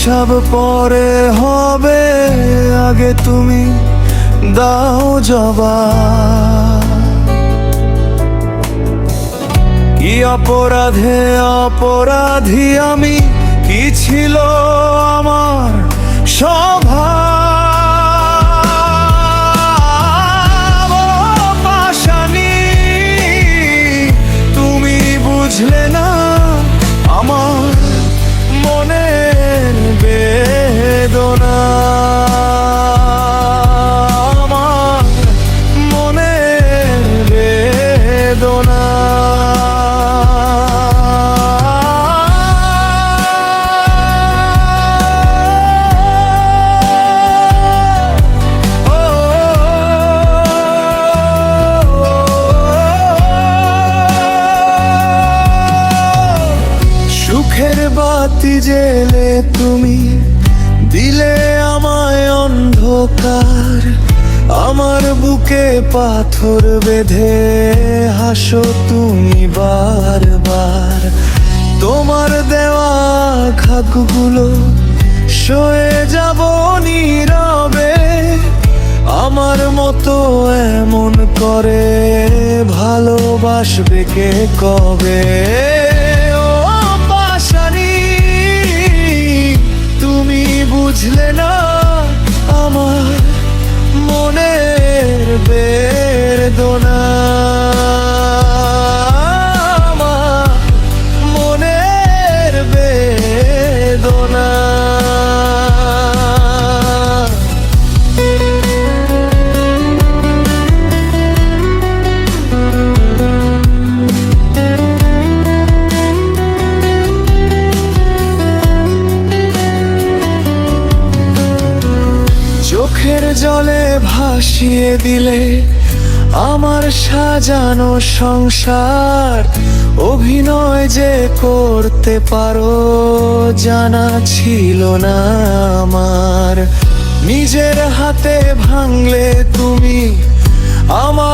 হিসাব পরে হবে, আগে তুমি দাও জবাব। কি অপরাধে অপরাধী আমি, কি ছিল আমার স্বভাব? ও পাশানি, তুমি বুঝলে না আমার মনের বেদনা, আমার মনের বেদনা। সুখের বাতি জেলে তুমি দিলে আমায় অন্ধকার, আমার বুকে পাথর বেঁধে হাসো তুমি বারবার। তোমার দেওয়া আঘাতগুলো সয়ে যাব নীরবে, আমার মতো এমন করে ভালোবাসবে কে কবে? বুঝলে না আমার মনের বেদনা, আমার মনের বেদনা। চোখের জলে ভাসিয়ে দিলে আমার সাজানো সংসার, অভিনয় যে করতে পারো জানা ছিল না আমার। নিজের হাতে ভাঙলে তুমি আমার